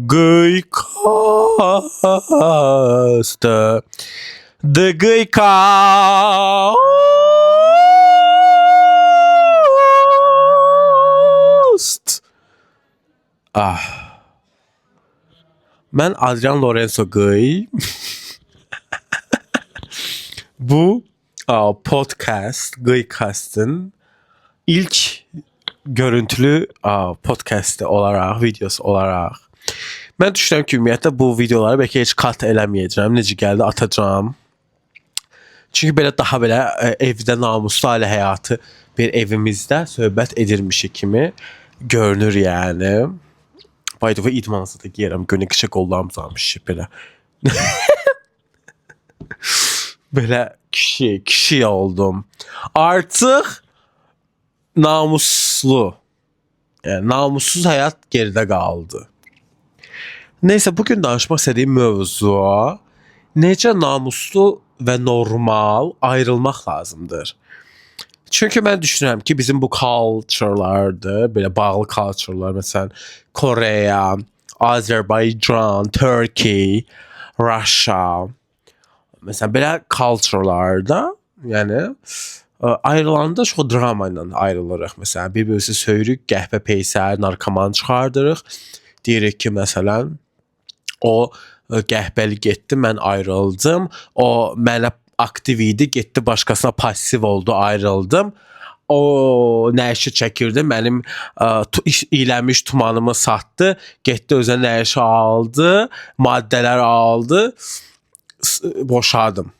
Gıycast. The Gıycast. Ben Adrian Lorenzo Gıy. Bu podcast, Gıycast'ın ilk görüntülü podcast'i olaraq, videosu olaraq. Mən düşünürəm ki, ümumiyyətlə bu videoları bəlkə heç kat eləməyəcəm. Necə gəldi atacağım. Çünki belə daha belə evdə namuslu ailə həyatı bir evimizdə söhbət edirmişik kimi görünür yəni. By the way, idmanızı da giyərəm. Günə kişi qollarım uzanmış belə. Belə kişi oldum. Artıq namuslu. Yəni namussuz həyat geridə qaldı. Neysə, bugün danışmaq istədiyim mövzu necə namuslu və normal ayrılmaq lazımdır. Çünki mən düşünürəm ki, bizim bu culture'lardır, belə bağlı culture'lar, məsələn, Koreya, Azərbaycan, Turkey, Russia, məsələn, belə culture'larda, yəni ayrılanda çox drama ilə ayrılırıq. Məsələn, bir-birimizi söyürük, qəhvə peysər, narkoman çıxardırıq. Deyirik ki, məsələn, o qəhbəli getdi, mən ayrıldım. O mənə aktiv idi, getdi başqasına passiv oldu, ayrıldım. O nəşi çəkirdi, mənim iylənmiş tumanımı satdı, getdi özünə nəşi aldı, maddələr aldı, boşadım.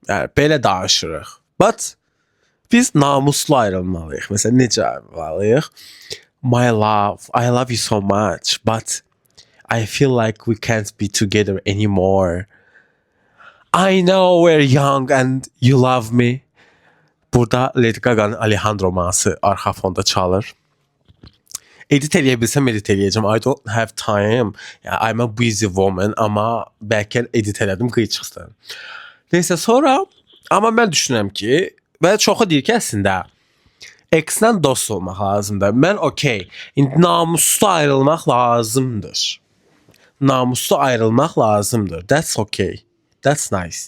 Yəni, belə danışırıq. But biz namuslu ayrılmalıyıq. Məsələn, necə ayrılmalıyıq? My love, I love you so much, but I feel like we can't be together anymore. I know we're young and you love me. Burada Lady Gaga'nın Alejandro romansı arxa fonda çalır. Edit eləyə bilsəm edit eləyəcəm. I don't have time. I'm a busy woman, amma bəlkə edit elədim, qıy çıxsın. Neysə, sonra amma mən düşünürəm ki, və çoxu deyir ki, əslində ex-dən dost olmaq lazımdır. Mən okey. İndi namuslu ayrılmaq lazımdır. Namuslu ayrılmaq lazımdır. That's okay. That's nice.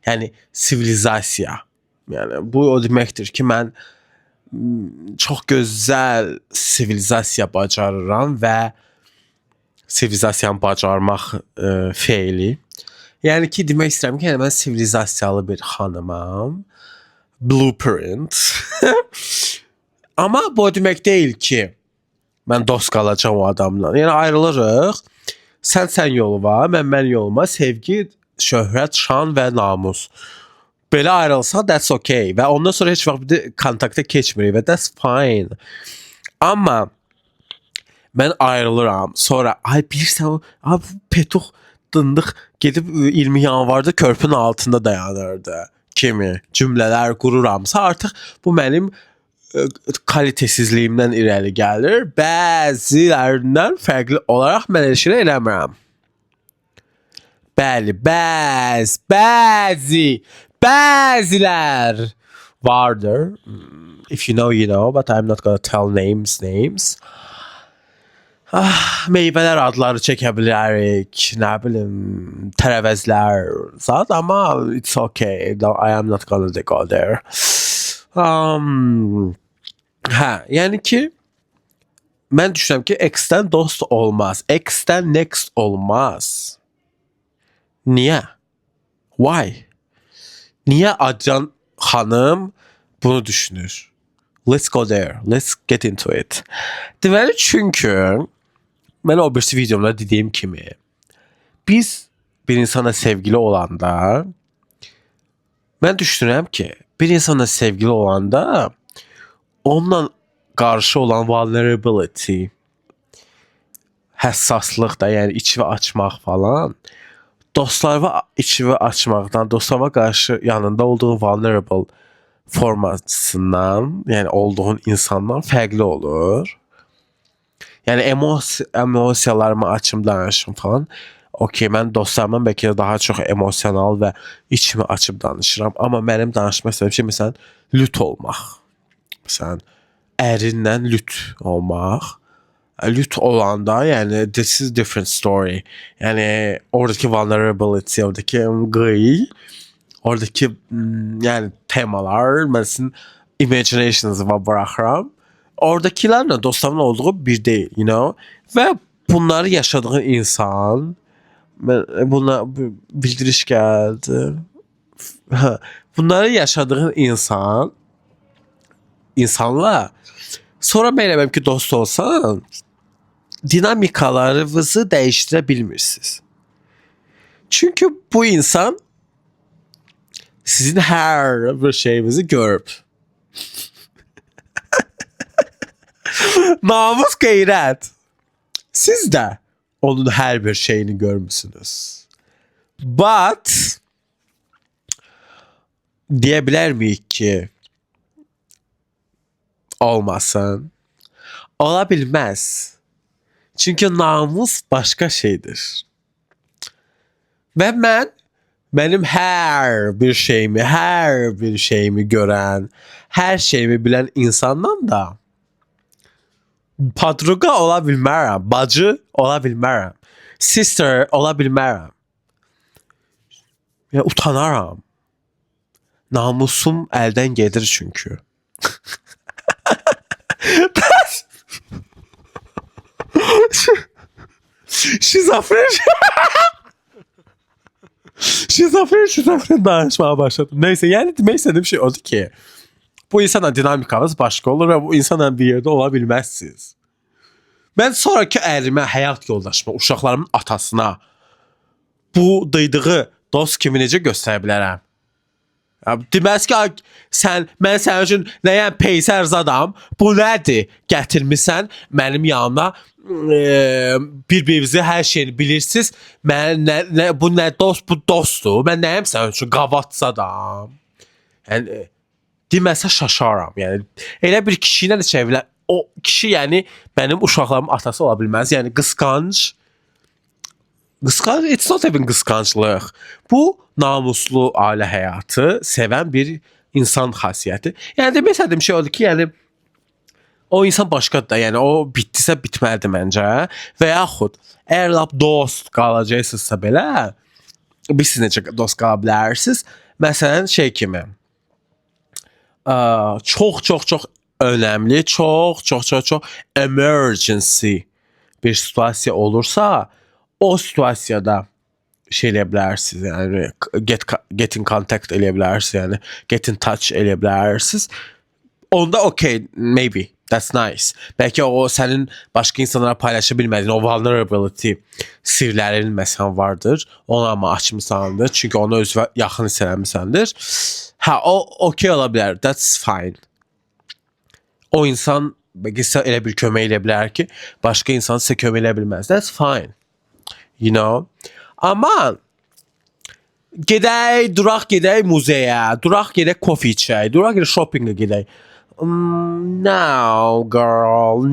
Yəni sivilizasiya. Yəni bu o deməkdir ki, mən çox gözəl sivilizasiya bacarıram və sivilizasiyanı bacarmaq feili. Yəni ki, demək istəyirəm ki, mən sivilizasiyalı bir xanımam. Blueprint. Amma bu demək deyil ki, mən dost qalacağam o adamla. Yəni ayrılırıq. Sən yolu var, mən yoluma, sevgi, şöhrət, şan və namus. Belə ayrılsa, that's okay. Və ondan sonra heç vaxt bir kontakta keçmirik və that's fine. Amma mən ayrılıram. Sonra, bilirsən, petuq dındıq gedib 20 yanvarda körpün altında dayanırdı kimi cümlələr qururamsa, artıq bu mənim kalitəsizliyimdən irəli gəlir. Bəzilərindən fərqli olaraq mən elə şey eləmirəm. Bəli, bəzilər vardır. If you know, you know, but I'm not gonna tell names. Meyvələr adları çəkə bilərik, nə bilim, tərəvəzlər zat, amma it's okay. I am not gonna go there. Yəni ki, mən düşünürəm ki, ex-dən dost olmaz. Ex-dən next olmaz. Niyə? Why? Niyə Adrian xanım bunu düşünür? Let's go there. Let's get into it. Deməli, çünki mən o birisi videomda dediyim kimi, biz bir insana sevgili olanda, mən düşünürəm ki, bir insana sevgili olanda onunla qarşı olan vulnerability, həssaslıq da, yəni içi açmaq falan, dostlarıma içi açmaqdan, dostlarıma qarşı yanında olduğun vulnerable formasından, yəni olduğun insandan fərqli olur. Yəni emosiyalarımı açım, danışım falan. Okey, mən dostlarımdan bəlkə daha çox emosional və içimi açıb danışıram. Amma mənim danışmaq istədiyim şey, məsələn, lüt olmaq. Məsələn, ərinlə lüt olmaq. lüt olanda, yani this is different story. Yani oradaki vulnerability, oradaki gri, oradaki yani temalar, mən sizin imagination'ınızı bırakıram. Oradakilerle dostlarımın olduğu bir değil, you know. Ve bunları yaşadığın insan, buna bildiriş geldi. Bunları yaşadığın insanla sonra mən ki dost olsan, dinamikalarınızı değiştirə bilmirsiniz. Çünkü bu insan sizin her bir şeyinizi görüp. Namus qeyrət. Siz de onun her bir şeyini görmüşsünüz. But diyebilir miyik ki olmasın? Olabilmez. Çünkü namus başka şeydir. Ve benim her bir şeyimi gören, her şeyimi bilen insandan da padruga olabilmərəm, bacı olabilmərəm, sister olabilmərəm. Ya utanaram. Namusum elden gelir çünkü. Şizofren. Şizofren danışmaya başladım. Neyse, yani demek istediğim şey oldu ki bu insanla dinamikamız başka olur ve bu insanla bir yerde olabilmezsiniz. Ben sonraki ərimə, həyat yoldaşıma, uşaqlarımın atasına bu dıydığı dost kimi necə göstərə bilərəm? Deməz ki, mən sənin üçün nəyəm peysər zadam, bu nədir? Gətirmişsən mənim yanıma, bir-birinizi hər şeyini bilirsiniz. Bu nə dost, bu dostdur. Mən nəyəm sənin üçün qavat zadam? Yəni, deməsə şaşaram. Yəni, elə bir kişi ilə də çevirlər. O kişi, yəni, mənim uşaqlarımın atası ola bilməz. Yəni, qısqanc, it's not even qısqanclıq. Bu namuslu ailə həyatı sevən bir insan xasiyyəti. Yəni demək istədiyim şey oldu ki, yəni o insan başqadır da, yəni o bitdisə bitməlidir məncə. Və yaxud əgər lap dost qalacaqsınızsa belə, siz necə dost qala bilərsiniz? Məsələn, şey kimi, çox önəmli, çox emergency bir situasiya olursa, o situasiyada şey eləyə bilərsiniz, yəni get in contact eləyə bilərsiniz, yəni get in touch eləyə bilərsiniz. Onda okay, maybe that's nice. Bəlkə o sənin başqa insanlara paylaşa bilmədiyin o vulnerability sirlərin məsələn vardır. Onu amma açmısandır, çünki onu özünə yaxın hiss eləmisəndir. O okay ola bilər. That's fine. O insan bəlkə elə bir kömək elə bilər ki, başqa insan sizə kömək elə bilməz. That's fine. You know? Amma duraq gedək muzeyə, duraq gedək kofe içək, duraq gedək shoppingə gedək. No, girl.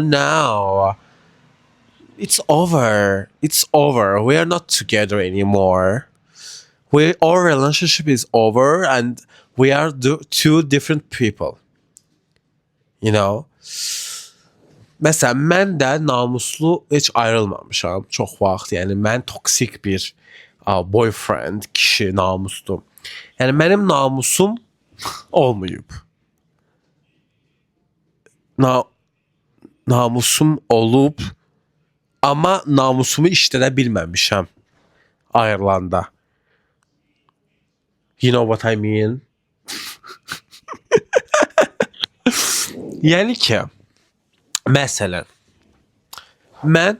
No. It's over. We are not together anymore. Our relationship is over and we are two different people. You know? Məsələn, mən də namuslu heç ayrılmamışam çox vaxt. Yəni, mən toksik bir boyfriend, kişi namuslu. Yəni, mənim namusum olmayıb. Namusum olub, amma namusumu işlədə bilməmişəm ayrılanda. You know what I mean? Yəni ki, məsələn, mən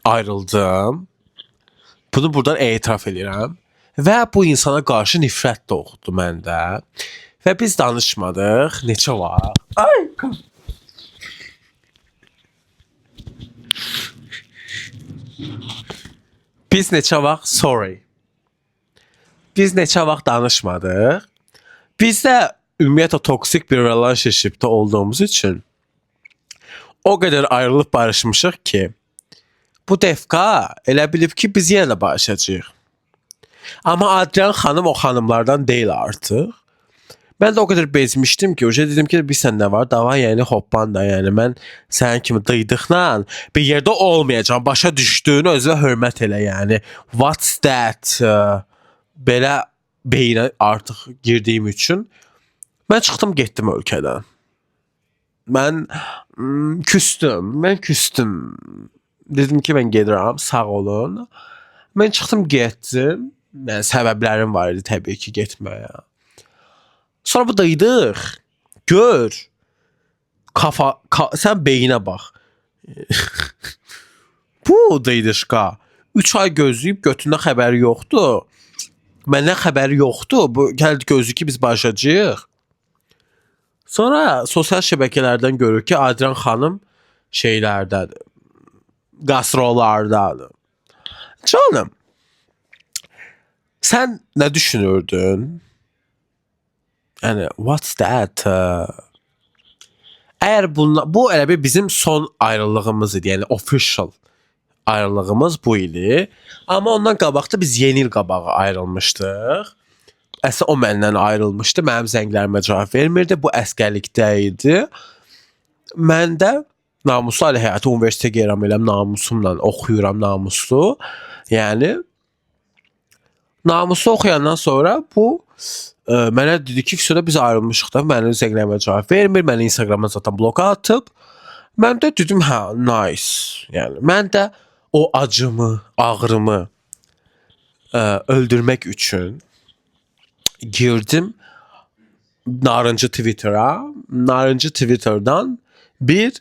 ayrıldım, bunu buradan etiraf edirəm və bu insana qarşı nifrət doğdu məndə və biz danışmadıq neçə vaxt. Biz neçə vaxt danışmadıq. Biz də ümumiyyətlə toksik bir relationshipdə olduğumuz üçün o qədər ayrılıb barışmışıq ki, bu dəfqa elə bilib ki, biz yenə də barışacağıq. Amma Adrian xanım o xanımlardan deyil artıq. Ben de o kadar bezmişdim ki, oca dedim ki bir sən nə var? Dava yəni hoppan da, yəni mən sənin kimi dıydıqla bir yerdə olmayacağam. Başa düşdüyünü özünə hörmət elə yəni. What's that? Belə beyinə artıq girdiyim üçün mən çıxdım, getdim ölkədən. Mən küstüm. Mən küstüm. Dedim ki mən gedirəm, sağ olun. Mən çıxdım, getdim. Yəni səbəblərim var idi təbii ki getməyə. Sonra bu daydıq. Gör. Sən beyinə bax. Bu daydışqa 3 ay gözləyib götündə xəbəri yoxdur. Məndən xəbəri yoxdur. Bu gəldi gözlü ki biz başlayacağıq. Sonra sosial şəbəkələrdən görür ki Adrian xanım şeylərdədir. Qastrollardadır. Canım, sən nə düşünürdün? Yəni what's that? Əgər bu elə bir bizim son ayrılığımız idi. Yəni official ayrılığımız bu idi. Amma ondan qabaq da biz yeni il qabağı ayrılmışdıq. Əslində o məndən ayrılmışdı. Mənim zənglərimə cavab vermirdi. Bu əsgərlikdə idi. Mən də namuslu ailə həyatı, universitetə gedirəm, eləm namusumla oxuyuram, namuslu. Yəni namuslu oxuyandan sonra bu mənə dedi ki, sonra biz ayrılmışıq da, mənim zənglərimə cavab vermir, məni Instagramdan zaten bloka atıb. Mən də dedim, hə, nice. Yəni mən də o acımı, ağrımı öldürmək üçün girdim narıncı Twitter'a. Narıncı Twitter'dan bir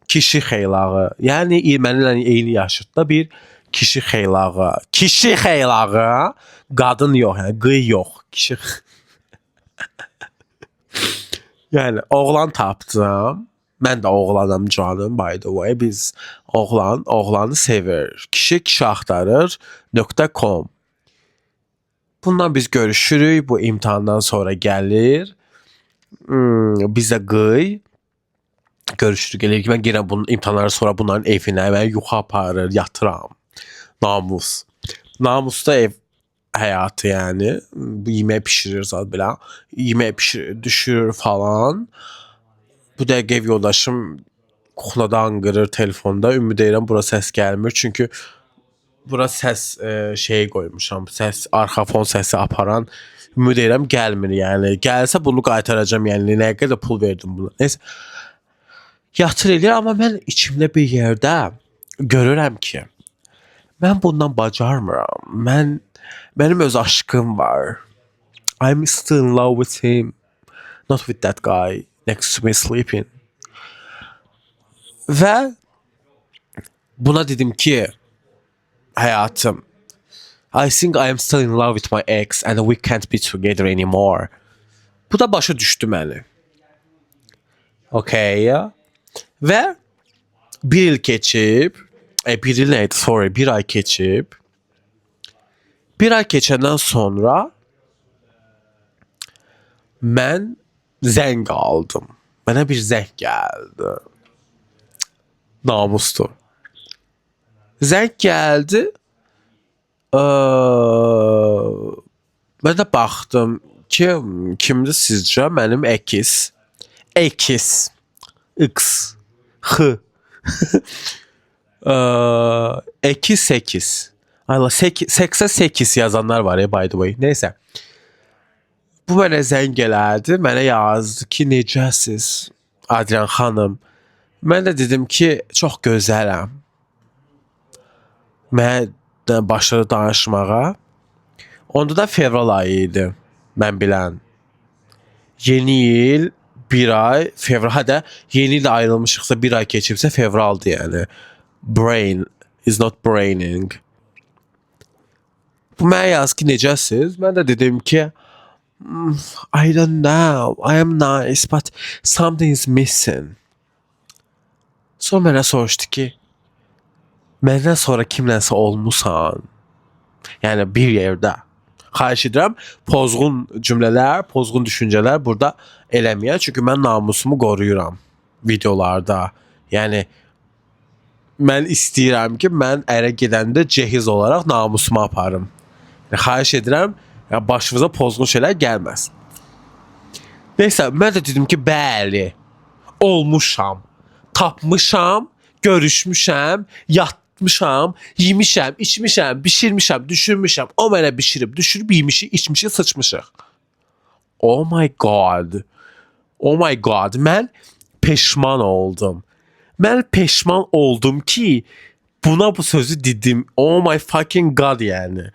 kişi xeylağı, yəni mənimlə eyni yaşıdda bir kişi xeylağı. Kişi xeylağı, qadın yox, yəni qıy yox, kişi. Yəni oğlan tapdım. Mən də oğlanam canım, by the way. Biz oğlanı sevir. Kişi axtarır.com. Bundan biz görüşürük. Bu imtahandan sonra gəlir. Bizə qıy. Görüşürük. Gəlir ki, mən gəlirəm bunun imtahanları sonra bunların evinə, mən yuxu aparır, yatıram. Namus. Namusda ev həyatı yəni. Yemək pişirir zat belə. Yemək pişirir, düşür falan. Bu dəqiqə ev yoldaşım kukladan qırır telefonda. Ümid edirəm bura səs gəlmir. Çünki bura səs şeyi qoymuşam. Səs, arxa fon səsi aparan. Ümid edirəm gəlmir yəni. Gəlsə bunu qaytaracağam yəni. Nə qədər pul verdim buna. Neyse. Yatır eləyir, amma mən içimdə bir yerdə görürəm ki, mən bundan bacarmıram. Mənim öz aşkım var. I'm still in love with him. Not with that guy next to me sleeping. Və buna dedim ki, həyatım, I think I am still in love with my ex and we can't be together anymore. Bu da başa düşdü məni. Okay. Və bir il keçib, bir il neydi? Sorry, bir ay keçib. Bir ay keçəndən sonra mən zəng aldım. Mənə bir zəng gəldi. Namuslu. Zəng gəldi. Mən də baxdım ki, kimdir sizcə? Mənim X. X. X. 8. Ayla 88 yazanlar var ya, by the way. Neyse. Bu mənə zəng elədi. Mənə yazdı ki, necəsiz Adrian xanım? Mən də dedim ki, çox gözələm. Mən də başladı danışmağa. Onda da fevral ayı idi. Mən bilən. Yeni il, bir ay, fevral. Hədə yeni il ayrılmışıqsa bir ay keçibsə fevraldır yəni. Brain is not braining. Bu mənə yazdı ki, necəsiz? Mən də dedim ki, I don't know. I am nice, but something is missing. Sonra mənə soruşdu ki, məndən sonra kimlənsə olmusan? Yəni bir yerdə. Xahiş edirəm, pozğun cümlələr, pozğun düşüncələr burada eləməyə. Çünki mən namusumu qoruyuram videolarda. Yəni mən istəyirəm ki, mən ərə gedəndə cehiz olaraq namusumu aparım. Yəni, xahiş edirəm, başımıza pozğun şeylər gəlməsin. Neysə, mən də dedim ki, bəli, olmuşam, tapmışam, görüşmüşəm, yatmışam, yemişəm, içmişəm, bişirmişəm, düşürmüşəm. O mənə bişirib, düşürüb, yemişik, içmişik, sıçmışıq. Oh my god. Oh my god. Mən peşman oldum. Mən peşman oldum ki, buna bu sözü dedim. Oh my fucking god yəni.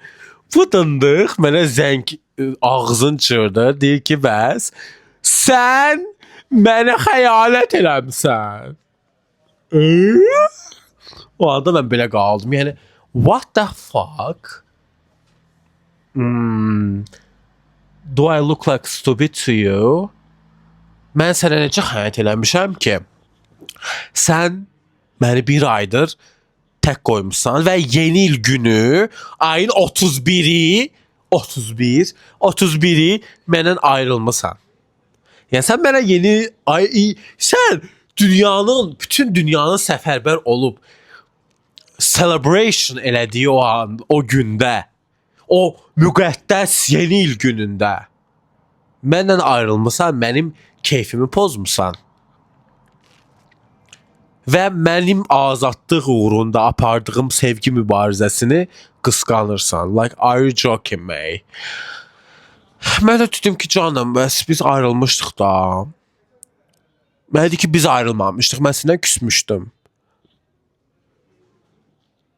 Bu dındıq mənə zəng ağzın çırdı. Deyir ki, bəs sən mənə xəyanət eləmsən. O anda mən belə qaldım. Yəni, what the fuck? Do I look like stupid to you? Mən sənə necə xəyanət eləmişəm ki, sən məni bir aydır tək qoymuşsan və yeni il günü ayın 31-i məndən ayrılmısan. Yəni sən mənə sən bütün dünyanın səfərbər olub celebration elədiyi o an, o gündə, o müqəddəs yeni il günündə məndən ayrılmısan, mənim keyfimi pozmusan. Və mənim azadlıq uğrunda apardığım sevgi mübarizəsini qısqanırsan. Like, are you joking me? Mən də dedim ki, canım, bəs biz ayrılmışdıq da. Mən dedim ki, biz ayrılmamışdıq. Mən səndən küsmüşdüm.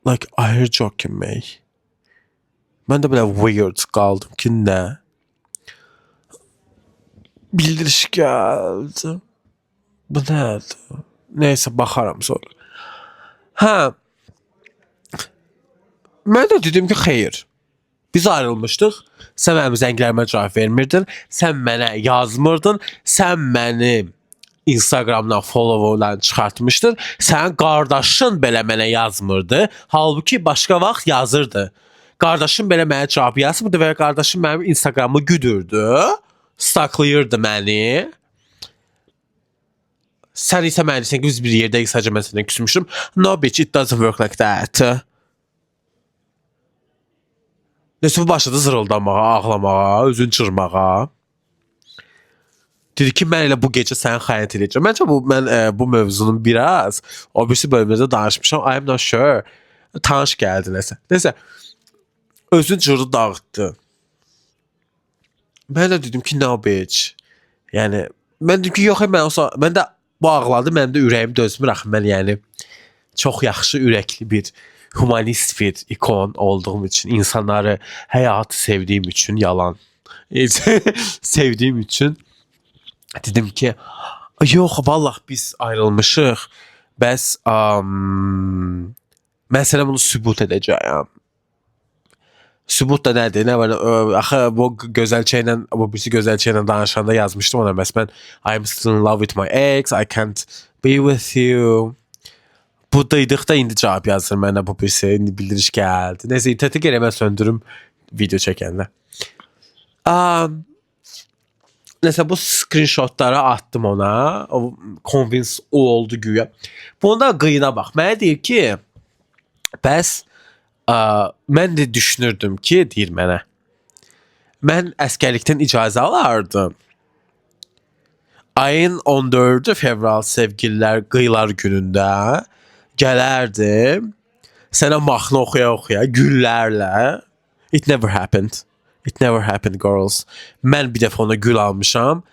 Like, are you joking me? Mən də belə weird qaldım ki, nə? Bildiriş gəldi. Bu nədir? Neysə, baxaram sonra. Hə. Mən də dedim ki, xeyr. Biz ayrılmışdıq. Sən mənim zənglərimə cavab vermirdin. Sən mənə yazmırdın. Sən məni Instagramdan follow-dan çıxartmışdın. Sənin qardaşın belə mənə yazmırdı. Halbuki başqa vaxt yazırdı. Qardaşım belə mənə cavab yazmırdı və qardaşım mənim Instagramımı güdürdü. Stalklayırdı məni. Sən isə mənə desən ki, biz bir yerdəyik, sadəcə mən səndən küsmüşdüm. No bitch, it doesn't work like that. Neysə, bu başladı zırıldamağa, ağlamağa, özünü çırmağa. Dedi ki, mən elə bu gecə səni xəyanət edəcəm. Məncə mən bu mövzunun biraz o birisi bölümdə danışmışam. I am not sure. Tanış gəldi nəsə. Neysə, özünü cırdı, dağıtdı. Mən də dedim ki, no bitch. Yəni, mən dedim ki, yox, mən də bu ağladı, mənim də ürəyim dözmür axı. Mən yəni çox yaxşı ürəkli bir humanist bir ikon olduğum üçün, insanları, həyatı sevdiyim üçün, yalan sevdiyim üçün dedim ki, yox, vallah biz ayrılmışıq. Bəs mən sənə bunu sübut edəcəyəm. Sübut da nədir? Nə var? Axı bu gözəlçəylə, bu birisi gözəlçəylə danışanda yazmışdım ona. Bəs mən I'm still in love with my ex, I can't be with you. Bu dıydıqda indi cavab yazır mənə bu birisi. İndi bildiriş gəldi. Neysə, interneti gərək mən söndürüm video çəkəndə. Neysə, bu screenshotları attım ona. O convince o oldu güya. Bunda qıyına bax. Mənə deyir ki, bəs mən də düşünürdüm ki, deyir mənə, mən əskərlikdən icazə alardım. Ayın 14-ü fevral sevgililər qıyılar günündə gələrdim, sənə mahnı oxuya-oxuya, güllərlə. It never happened. It never happened, girls. Mən bir dəfə ona gül almışam.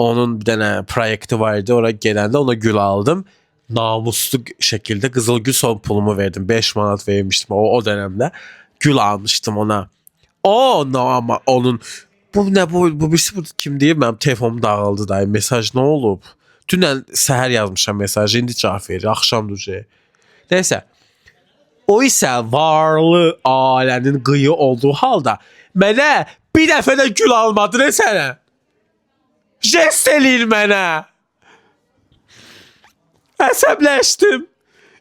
Onun bir dənə proyekti var idi, oraya gələndə ona gül aldım. Namuslu şəkildə Qızılgül son pulumu verdim. 5 manat vermişdim o dönemdə. Gül almışdım ona. Ama onun bu birisi burada kim deyir? Mənim telefonum dağıldı da. Mesaj nə olub? Dünən səhər yazmışam mesajı, indi cavab verir. Axşam duruyor. Neysə. O isə varlı ailənin qıyı olduğu halda mənə bir dəfə də gül almadı ne sənə? Jest eləyir mənə. Əsəbləşdim.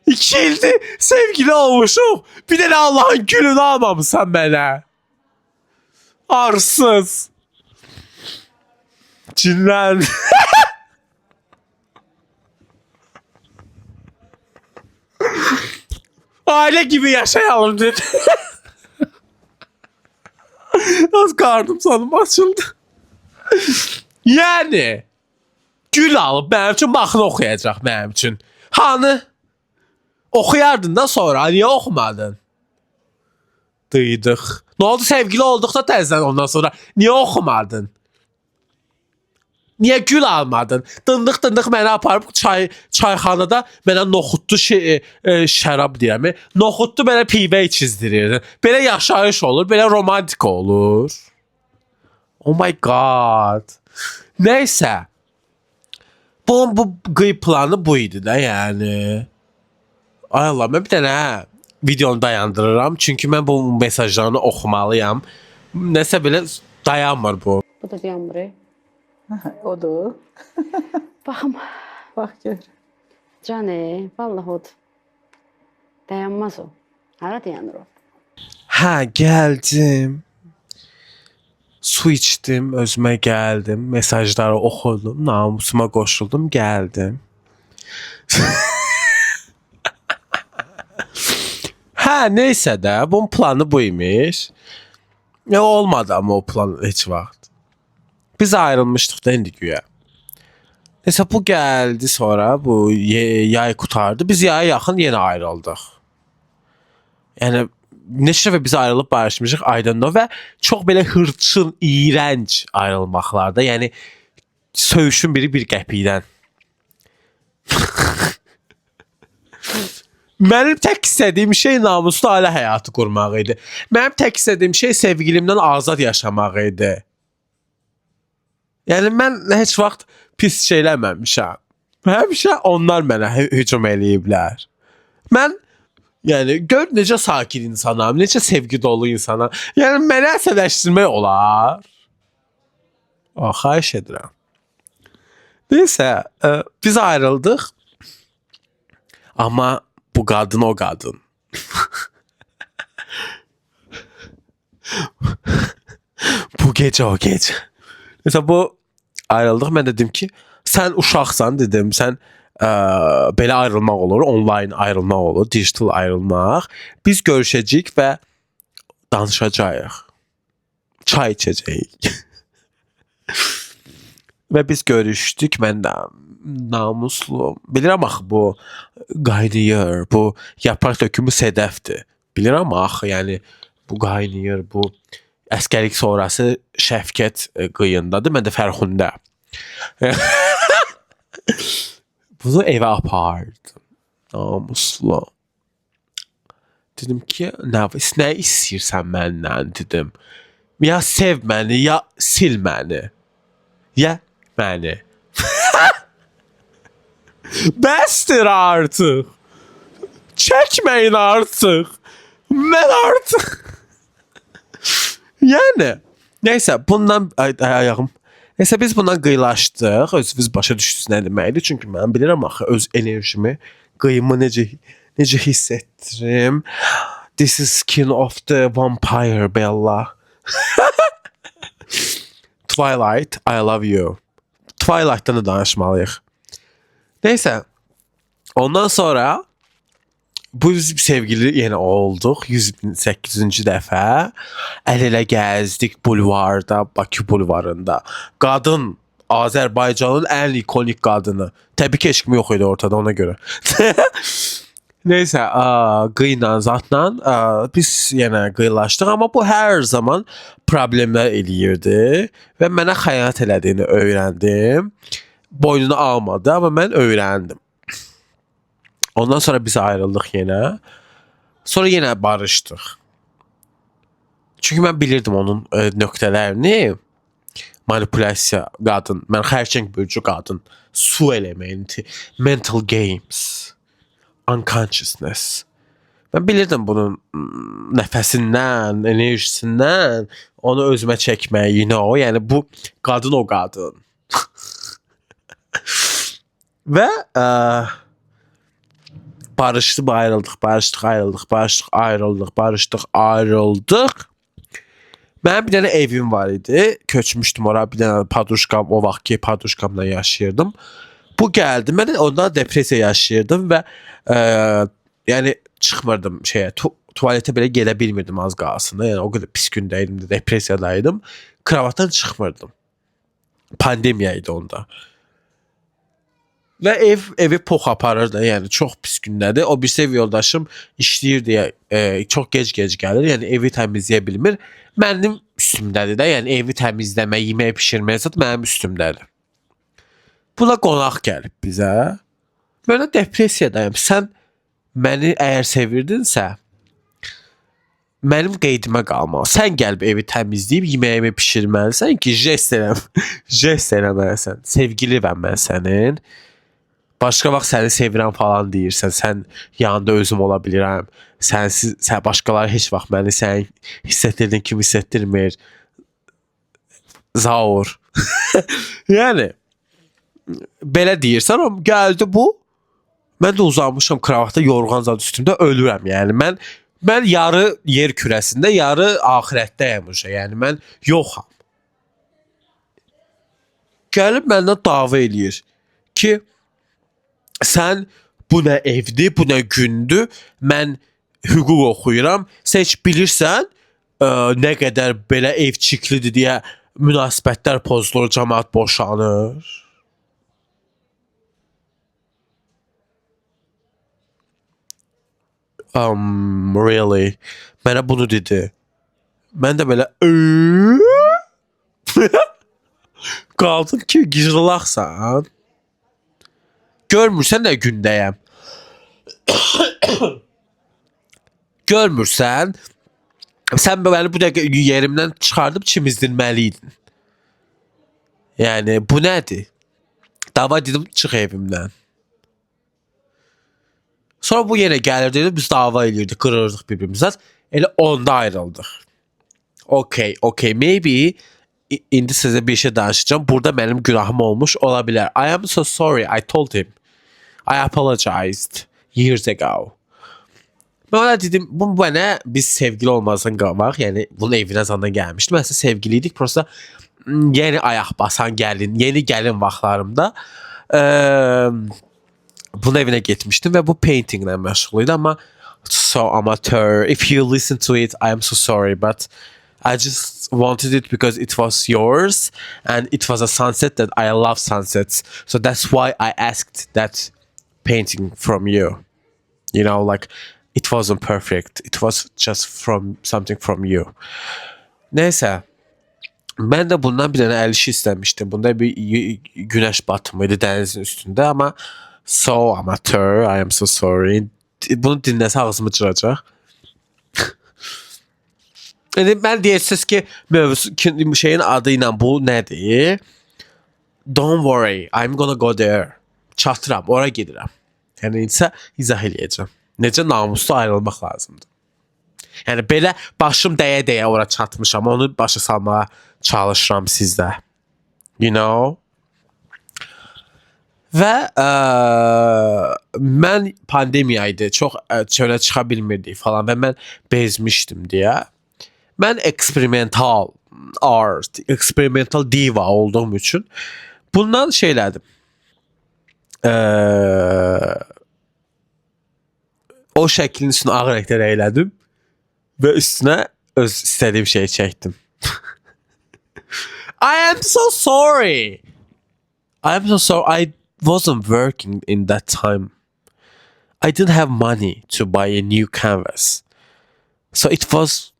2 ildir sevgili olmuşum. Bir de Allah'ın gülünü almamışsan mənə. Arsız. Cinlən. Aile gibi yaşayalım dedi. Az karnım sanım açıldı. Yəni gül alıb mənim üçün mahnı oxuyacaq mənim üçün. Hanı? Oxuyardın da sonra, niyə oxumadın? Duydıq. Nə oldu sevgili olduqda təzədən ondan sonra niyə oxumadın? Niyə gül almadın? Dındıq məni aparıb çayxanada mənə noxudlu şərab deyəmi? Noxudlu mənə pivə içizdirirdin. Belə yaşayış olur, belə romantik olur. Oh my god. Neysə. Bu qıyıb planı bu idi də yəni. Ay Allah, mən bir dənə videonu dayandırıram. Çünki mən bu mesajlarını oxumalıyam. Nəsə belə dayanmır bu. Bu da dayanmır. Odur. Baxım. Bax gör. Canı, vallahi odur. Dayanmaz o. Hara dayanır o? Hə, gəldim. Su içdim, özümə gəldim. Mesajları oxudum, namusuma qoşuldum, gəldim. Hə, neysə də, bunun planı bu imiş. Olmadı ama o plan heç vaxt. Biz ayrılmışdıq da indi güya. Neysə bu gəldi sonra, bu yay qutardı. Biz yaya yaxın yenə ayrıldıq. Yəni neçə dəfə biz ayrılıb barışmışıq, I don't know, və çox belə hırçın, iyrənc ayrılmaqlarda. Yəni söyüşün biri bir qəpikdən. Mənim tək istədiyim şey namuslu ailə həyatı qurmaq idi. Mənim tək istədiyim şey sevgilimdən azad yaşamaq idi. Yəni mən heç vaxt pis şey eləməmişəm. Həmişə onlar mənə hücum eləyiblər. Mən yəni gör necə sakin insanam, necə sevgi dolu insanam. Yəni məni əsəbləşdirmək olar. Xahiş edirəm. Neysə, biz ayrıldıq. Amma bu qadın o qadın. Bu gecə o gecə. Neysə bu ayrıldıq. Mən dedim ki, sən uşaqsan dedim. Sən belə ayrılmaq olur, online ayrılmaq olur, digital ayrılmaq. Biz görüşəcəyik və danışacağıq. Çay içəcəyik. Və biz görüşdük. Mən də namuslu. Bilirəm axı bu qaynayır. Bu yaprak dökümü sedefdir. Bilirəm axı, yəni bu qaynayır. Bu əskərlik sonrası Şəfqət qıyındadır. Mən də Fərxundə. Bunu evə apardım. Namuslu. Dedim ki, nə istəyirsən məndən dedim. Ya sev məni, ya sil məni. Ya məni. Bəsdir artıq. Çəkməyin artıq. Mən artıq. Yəni, neysə, bundan ayağım. Neysə biz bundan qıyılaşdıq. Özünüz başa düşdünüz nə deməkdir? Çünki mən bilirəm axı öz enerjimi, qıyımı necə hiss etdirim. This is skin of the vampire Bella. Twilight, I love you. Twilight'dan da danışmalıyıq. Neysə, ondan sonra bu sevgili yenə olduq 108-ci dəfə. Əl-ələ gəzdik bulvarda, Bakı bulvarında. Qadın Azərbaycanın ən ikonik qadını. Təbii ki, eşqimi yox idi ortada ona görə. Neysə, qıyla, zatla biz yenə qıyılaşdıq, amma bu hər zaman problemlər eləyirdi və mənə xəyanət elədiyini öyrəndim. Boynunu almadı, amma mən öyrəndim. Ondan sonra biz ayrıldıq yenə. Sonra yenə barışdıq. Çünki mən bilirdim onun nöqtələrini. Manipulyasiya qadın, mən xərçəng bürcü qadın, su elementi, mental games, unconsciousness. Mən bilirdim bunun nəfəsindən, enerjisindən onu özümə çəkməyi, yəni bu qadın o qadın. Və barışdıq, ayrıldıq. Mənim bir dənə evim var idi. Köçmüşdüm ora, bir dənə paduşkam, o vaxt ki paduşkamla yaşayırdım. Bu gəldi. Mən ondan depresiya yaşayırdım və yəni çıxmırdım tualetə belə gedə bilmirdim az qalsın. Yəni o qədər pis gündəydim, depressiyadaydım. Kravatdan çıxmırdım. Pandemiya idi onda. Və evi pox aparırdı. Yəni çox pis gündədir. O bir ev yoldaşım işləyir deyə çox gec gəlir. Yəni evi təmizləyə bilmir. Mənim üstümdədir də. Yəni evi təmizləmə, yemək bişirmək zət mənim üstümdədir. Buna qonaq gəlib bizə. Belə depressiyadayım. Sən məni əgər sevirdinsə, mənim qeydimə qalmalı. Sən gəlib evi təmizləyib yeməyimi bişirməlisən ki, jest eləməlisən. Sevgiliyəm mən sənin. Başqa vaxt səni sevirəm falan deyirsən. Sən yanında özüm ola bilirəm. Sən başqaları heç vaxt məni sən hiss etdirdin kimi hiss etdirmir. Zaur. Yəni belə deyirsən, amma gəldi bu. Mən də uzanmışam kravatda, yorğan zad üstümdə ölürəm. Yəni mən yarı yer kürəsində, yarı axirətdəyəm uşa. Yəni mən yoxam. Gəlib məndən dava eləyir ki, sən bu nə evdir, bu nə gündür, mən hüquq oxuyuram, sən heç bilirsən nə qədər belə ev çiklidir deyə münasibətlər pozulur, cəmaət boşanır. Really? Mənə bunu dedi. Mən də belə qaldım ki, gizlaqsan. Görmürsən nə gündəyəm. Görmürsən. Sən məni bu dəqiqə yerimdən çıxardıb çimizdirməliydin. Yəni bu nədir? Dava dedim çıx evimdən. Sonra bu yenə gəlirdi, biz dava eləyirdik, qırırdıq bir-birimizə. Elə onda ayrıldıq. Okay, maybe indi sizə bir şey danışacağım. Burada mənim günahım olmuş ola bilər. I am so sorry, I told him. I apologized years ago. Mən ona dedim, bu mənə biz sevgili olmazdan qalmaq, yəni bunun evinə zandan gəlmişdim. Mən sevgiliydik, prosta yeni ayaq basan gəlin, yeni gəlin vaxtlarımda bunun evinə getmişdim və bu paintinglə məşğul idi, amma so amateur. If you listen to it, I am so sorry, but I just wanted it because it was yours and it was a sunset that I love sunsets. So that's why I asked that painting from you. You know, like it wasn't perfect. It was just something from you. Neyse. Mən də bundan bir dənə əl işi istəmişdim. Bunda bir günəş batımıydı dənizin üstündə, amma so amateur, I am so sorry. Bunu dinləsə ağzımı cıracaq. Mən deyəcəksiniz ki, şeyin adı ilə bu nədir? Don't worry, I'm gonna go there. Çatıram, ora gedirəm. Yəni isə izah eləyəcəm. Necə namuslu ayrılmaq lazımdır. Yəni belə başım dəyə-dəyə ora çatmışam. Onu başa salmağa çalışıram sizdə. You know? Və mən pandemiyaydı. Çox çölə çıxa bilmirdik falan və mən bezmişdim deyə. Mən eksperimental art, eksperimental diva olduğum üçün bundan şeylədim. O şəklin üstünə ağ rəngdə rəylədim və üstünə öz istədiyim şeyi çəkdim. I am so sorry. I wasn't working in that time. I didn't have money to buy a new canvas. So it was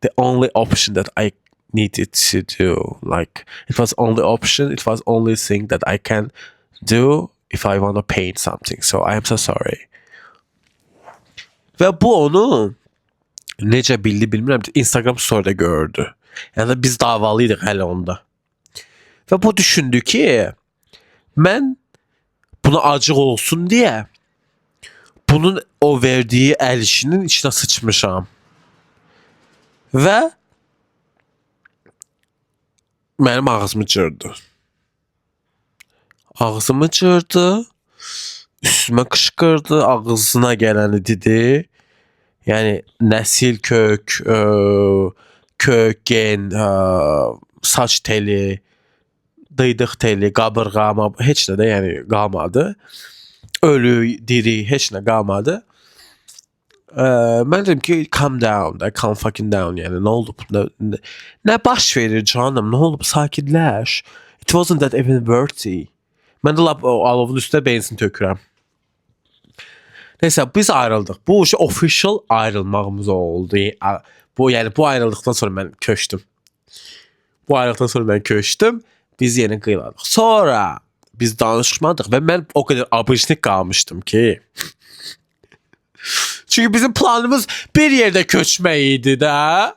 the only option that I needed to do. Like, it was only option, it was only thing that I can do if I want to paint something. So I am so sorry. Və bu onu necə bildi bilmirəm. Instagram story'də gördü. Yəni biz davalıydıq hələ onda. Və bu düşündü ki, mən buna acıq olsun deyə bunun o verdiyi əl işinin içinə sıçmışam. Və mənim ağzımı cırdı. Ağzımı cırdı, üstümə qışqırdı, ağzına gələni dedi. Yəni nəsil kök, gen, saç teli, dıydıq teli, qabırğama, heç nə də yəni qalmadı. Ölü, diri, heç nə qalmadı. Mən dedim ki, calm down, calm fucking down. Yəni nə oldu? Nə baş verir canım? Nə oldu? Sakitləş. It It wasn't that even worthy. Mən də lap o alovun üstünə benzin tökürəm. Neyse biz ayrıldıq. Bu işi official ayrılmağımız oldu. Bu yəni bu ayrıldıqdan sonra mən köçdüm. Bu ayrılıqdan sonra mən köçdüm. Biz yeni qıyıladıq. Sonra biz danışmadıq və mən o qədər abıcnik qalmışdım ki. Çünki bizim planımız bir yerdə köçmək idi də.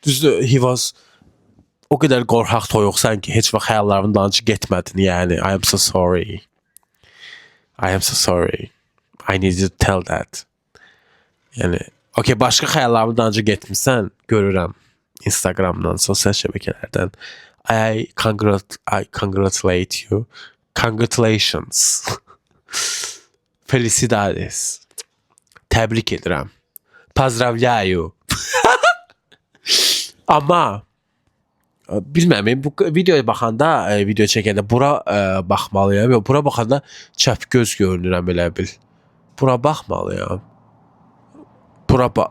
Düzdür, he was o qədər qorxaq toyuqsan ki, heç vaxt xəyallarımın danışı getmədin, yəni. I am so sorry. I am so sorry. I need you to tell that. Yəni, okay, başqa xəyallarımın danışı getmirsən, görürəm. Instagramdan, sosial şəbəkələrdən. I congratulate you. Congratulations. Felicidades. Təbrik edirəm. Pozdravляю. Amma bilməm, bu videoya baxanda, video çəkəndə bura baxmalıyam. Bura baxanda çəpgöz görünürəm elə bil. Bura baxmalıyam.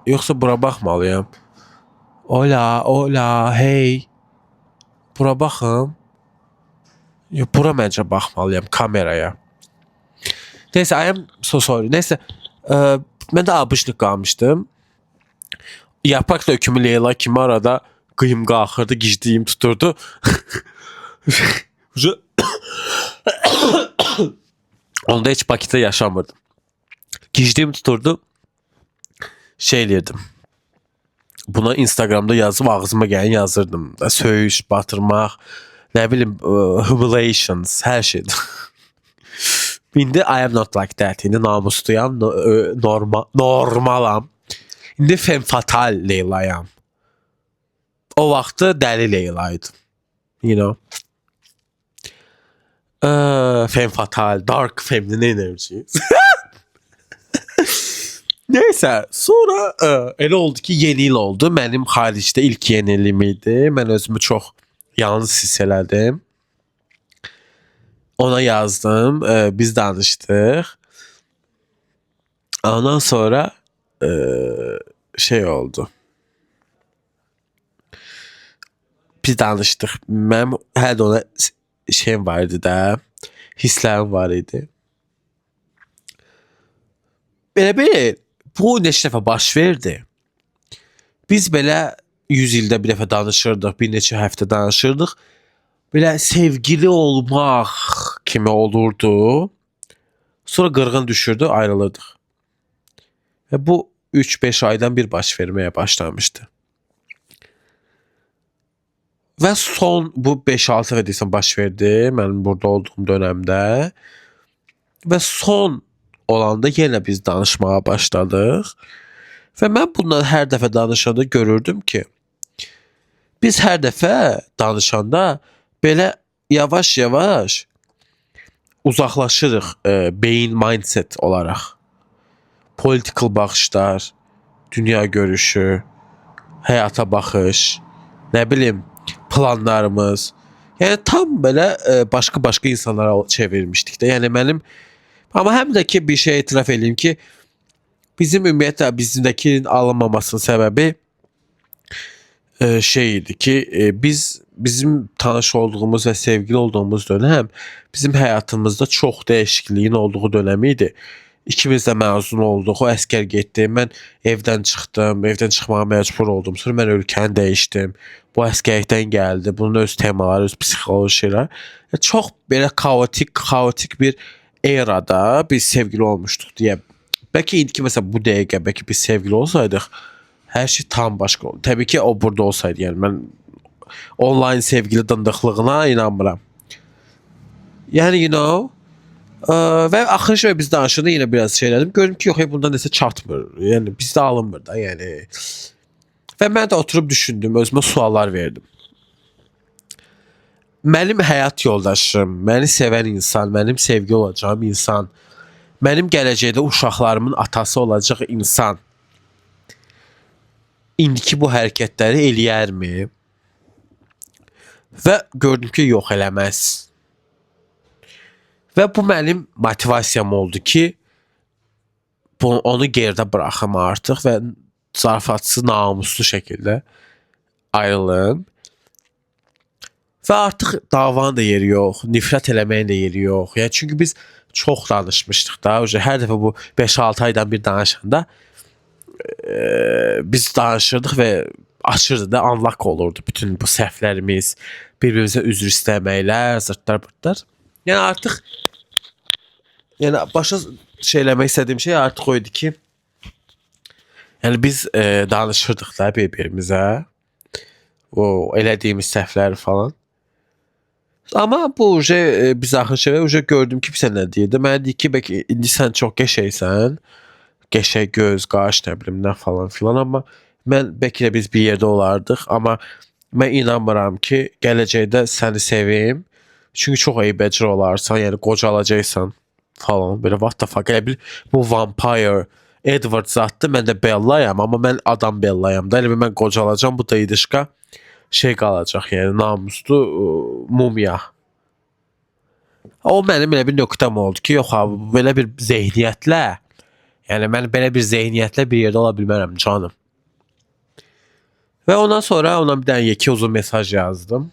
Yoxsa bura baxmalıyam. Hola, hola, hey. Bura baxım. Yox, bura məncə baxmalıyam kameraya. Neyse, I am so sorry. Neyse, mən də abışlıq qalmışdım. Yaprak dökümü Leyla kimi arada qıyım qalxırdı, gicdiyim tuturdu. Onda heç Bakıda yaşamırdım. Gicdiyim tuturdu. Şey eləyirdim. Buna Instagramda yazıb ağzıma gələn yazırdım. Söyüş, batırmaq, nə bilim, humiliations, hər şeydir. İndi I am not like that. İndi namusluyam, normalam. İndi femme fatale Leylayam. O vaxtı dəli Leylaydım. You know. Femme fatale, dark feminine energy. Neyse, sonra elə oldu ki, yeni il oldu. Mənim xaricdə ilk yeni ilim idi. Mən özümü çox yalnız hiss elədim. Ona yazdım, biz danışdıq. Ondan sonra şey oldu. Biz danışdıq. Mənim hər də ona şeyim var idi də, hisslərim var idi. Belə bir, bu neçə dəfə baş verdi. Biz belə 100 ildə bir dəfə danışırdıq, bir neçə həftə danışırdıq. Belə sevgili olmaq kimi olurdu. Sonra qırğın düşürdü, ayrılırdıq. Və bu 3-5 aydan bir baş verməyə başlamışdı. Və son bu 5-6 dəfə deyəsən baş verdi mənim burada olduğum dönəmdə. Və son olanda yenə biz danışmağa başladıq. Və mən bundan hər dəfə danışanda görürdüm ki, biz hər dəfə danışanda belə yavaş-yavaş uzaqlaşırıq beyin mindset olaraq. Political baxışlar, dünya görüşü, həyata baxış, nə bilim, planlarımız. Yəni tam belə başqa-başqa insanlara çevirmişdik də. Yəni mənim, amma həm də ki bir şey etiraf edeyim ki, bizim ümumiyyətlə bizimdəkinin alınmamasının səbəbi şey idi ki, bizim tanış olduğumuz və sevgili olduğumuz dönəm bizim həyatımızda çox dəyişikliyin olduğu dönəm idi. İkimiz də məzun olduq, o əskər getdi, mən evdən çıxdım, evdən çıxmağa məcbur oldum, sonra mən ölkəni dəyişdim, bu əskərlikdən gəldi, bunun öz temaları, öz psixoloji şeylər. Çox belə kaotik bir erada biz sevgili olmuşduq deyə. Bəlkə indiki məsələn bu dəqiqə, bəlkə biz sevgili olsaydıq, hər şey tam başqa oldu. Təbii ki, o burada olsaydı, yəni mən online sevgili dındıqlığına inanmıram. Yəni, you know, və axırıncı biz danışında yenə biraz şey elədim. Gördüm ki, yox, bundan nəsə çatmır. Yəni, bizdə alınmır da, yəni. Və mən də oturub düşündüm, özümə suallar verdim. Mənim həyat yoldaşım, məni sevən insan, mənim sevgi olacağım insan, mənim gələcəkdə uşaqlarımın atası olacaq insan indiki bu hərəkətləri eləyərmi? Və gördüm ki, yox eləməz. Və bu mənim motivasiyam oldu ki, onu geridə buraxım artıq və zarafatsız, namuslu şəkildə ayrılım. Və artıq davanın da yeri yox, nifrət eləməyin də yeri yox. Yəni çünki biz çox danışmışdıq da. Hər dəfə bu 5-6 aydan bir danışanda biz danışırdıq və açırdı da unlock olurdu bütün bu səhvlərimiz, bir-birimizə üzr istəməklər, zırtlar-pırtlar. Yəni artıq başa eləmək istədiyim şey artıq o idi ki, yəni biz danışırdıq da bir-birimizə o elədiyimiz səhvləri falan. Amma bu biz axır gördüm ki, sən nə deyirdi? Mənə deyir ki, bəlkə indi sən çox qəşəngsən, qəşəng göz, qaş, nə bilim nə falan filan, amma mən bəlkə də biz bir yerdə olardıq, amma mən inanmıram ki, gələcəkdə səni sevim. Çünki çox eybəcər olarsan, yəni qocalacaqsan falan. Belə what the fuck, elə bil bu vampire Edward zatdı, mən də Bellayam, amma mən adam Bellayam da, elə bil mən qocalacam, bu da idişqa şey qalacaq, yəni namuslu mumya. O mənim elə bir nöqtəm oldu ki, yox abi, belə bir zehniyyətlə, yəni mən belə bir zehniyyətlə bir yerdə ola bilmərəm canım. Və ondan sonra ona bir dənə yekə uzun mesaj yazdım.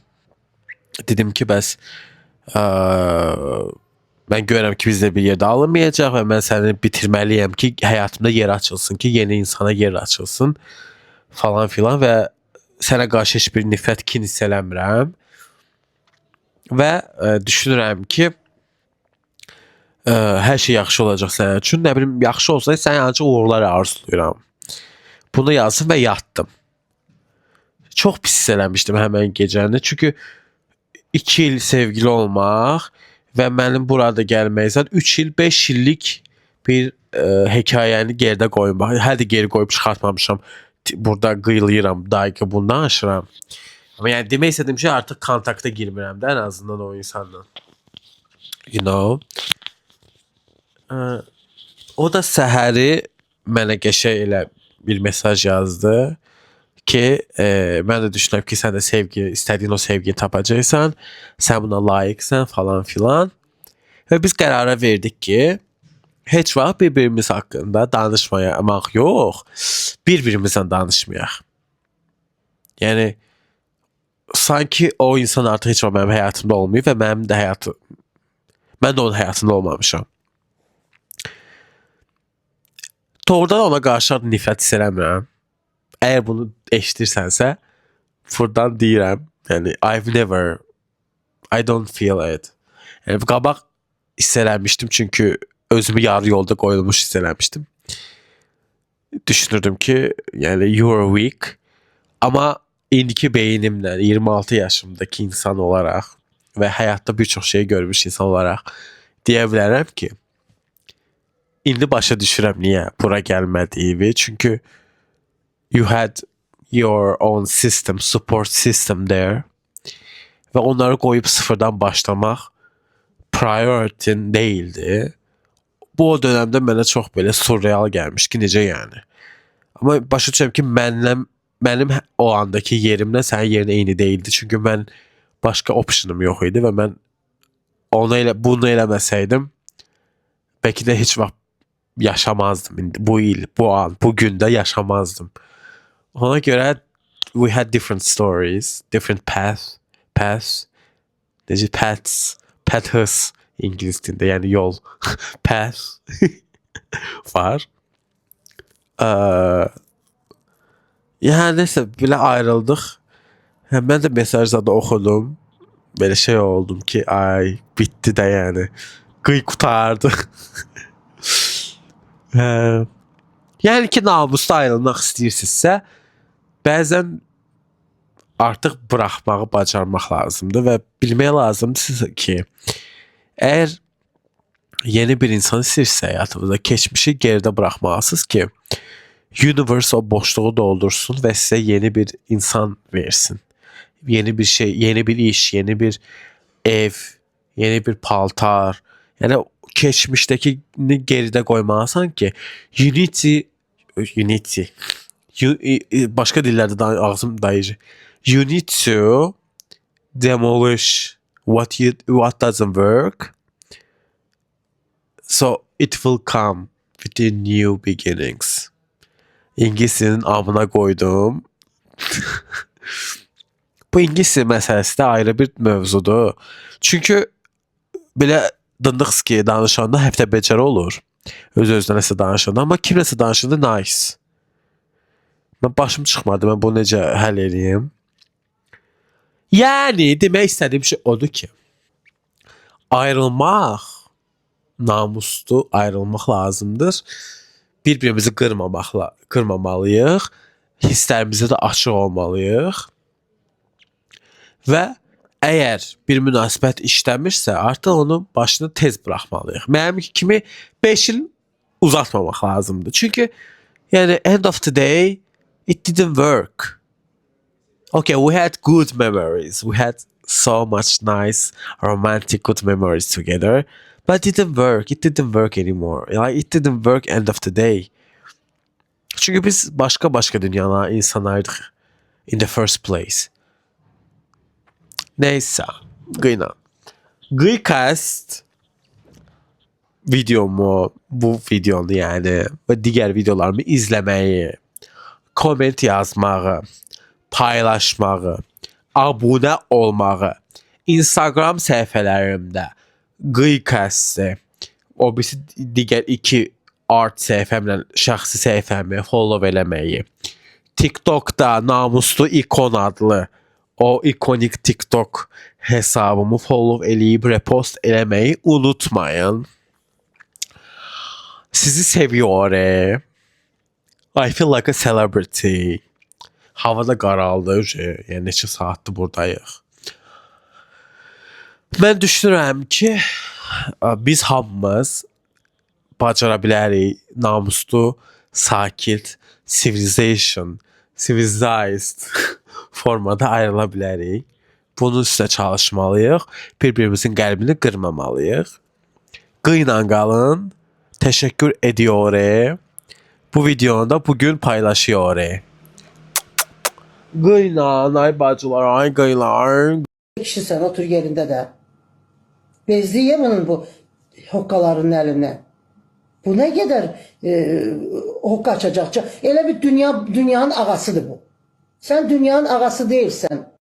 Dedim ki, bəs mən görürəm ki, bizdə bir yerdə alınmayacaq və mən səni bitirməliyəm ki, həyatımda yer açılsın ki, yeni insana yer açılsın falan filan və sənə qarşı heç bir nifrət, kin hiss eləmirəm. Və düşünürəm ki, hər şey yaxşı olacaq sənin üçün. Nə bilim, yaxşı olsa sən ancaq uğurlar arzulayıram. Bunu yazdım və yatdım. Çox pis hiss eləmişdim həmən gecəni. Çünki 2 il sevgili olmaq və mənim burada gəlməksən 3 il, 5 illik bir hekayəni geridə qoymaq. Hələ də geri qoyub çıxartmamışam. Burada qıyılayıram, daqiqə bundan danışıram. Amma yəni demək istədiyim şey artıq kontakta girmirəm də ən azından o insanla. You know. O da səhəri mənə qəşəng elə bir mesaj yazdı ki, mən də düşünürəm ki, sən də sevgi, istədiyin o sevgiyi tapacaqsan, sən buna layiqsən falan filan. Və biz qərara verdik ki, heç vaxt bir-birimiz haqqında danışmamaq yox, bir-birimizlə danışmayaq. Yəni, sanki o insan artıq heç vaxt mənim həyatımda olmayıb və mən də onun həyatında olmamışam. Doğrudan ona qarşı nifrət hiss eləmirəm. Əgər bunu eşitirsənsə, buradan deyirəm, yəni, I don't feel it. Yəni, qabaq hiss eləmişdim, çünki özümü yarı yolda qoyulmuş hiss eləmişdim. Düşünürdüm ki, yəni, you're weak. Amma indiki beynimlə, 26 yaşımdaki insan olaraq və həyatda bir çox şey görmüş insan olaraq deyə bilərəm ki, indi başa düşürəm niyə bura gəlmədiyimi. Çünki you had your own system, support system there. Və onları qoyub sıfırdan başlamaq prioritin deyildi. Bu o dönemdə mənə çox belə surreal gəlmiş ki, necə yəni. Amma başa düşürəm ki, mənim o andakı yerimlə sənin yerin eyni değildi. Çünki mən başqa optionum yox idi və mən bunu eləməsəydim, bəlkə də heç vaxt yaşamazdım. Bu il, bu an, bu gündə yaşamazdım. Ona görə we had different stories, different paths, necə paths İngiliz dilində, yəni yol, path var. Yəni nəsə belə ayrıldıq. Mən də mesajlarda oxudum. Belə şey oldum ki, ay bitdi də yəni. Qıy qutardı. Yəni ki, namuslu ayrılmaq istəyirsinizsə, bəzən artıq buraxmağı bacarmaq lazımdır və bilmək lazımdır ki, əgər yeni bir insan istəyirsə həyatınızda, keçmişi geridə buraxmalısınız ki, universe o boşluğu doldursun və sizə yeni bir insan versin. Yeni bir şey, yeni bir iş, yeni bir ev, yeni bir paltar. Yəni keçmişdəkini geridə qoymalısan ki, başqa dillərdə ağzım dayıcı. You need to demolish what doesn't work, so it will come with the new beginnings. İngilizcenin amına koydum. Bu ingilis dili məsələsi də ayrı bir mövzudur. Çünki belə dındıq danışanda həftə becərə olur. Öz-özünə nəsə danışanda, amma kim nəsə danışanda nice. Mən başım çıxmadı, mən bunu necə həll edeyim? Yəni demək istədiyim şey odur ki, ayrılmaq namuslu, ayrılmaq lazımdır. Bir-birimizi qırmamalıyıq. Hisslərimizə də açıq olmalıyıq. Və əgər bir münasibət işləmirsə, artıq onun başını tez buraxmalıyıq. Mənim kimi 5 il uzatmamaq lazımdır. Çünki yəni end of the day it didn't work. Okay, we had good memories. We had so much nice romantic good memories together. But it didn't work. It didn't work anymore. Like it didn't work end of the day. Çünki biz başqa dünyalar insanlardık in the first place. Neyse. Qıyla. Qıykast videomu, bu videonu yəni və digər videolarımı izləməyi, komment yazmağı, paylaşmağı, abunə olmağı, Instagram səhifələrimdə Qıykastı, o birisi digər iki art səhifəmlə şəxsi səhifəmi follow eləməyi, TikTokda Namuslu İkon adlı o ikonik TikTok hesabımı follow eləyib repost eləməyi unutmayın. Sizi seviyorum. I feel like a celebrity. Havada qaraldı, yəni neçə saatdır buradayıq. Mən düşünürəm ki, biz hamımız bacara bilərik namuslu, sakit, civilized formada ayrıla bilərik. Bunun üstə çalışmalıyıq. Bir-birimizin qəlbini qırmamalıyıq. Qıyla qalın. Təşəkkür ediyorum. Bu videonu da bugün paylaşıyorum. Qıyla, ay bacılar, ay qıylar. Kişisən, otur yerində də. Bezliyə bunun bu hoqqaların əlindən. Bu nə qədər hoqqa açacaq. Elə bir dünyanın ağasıdır bu. Sən dünyanın ağası deyilsən.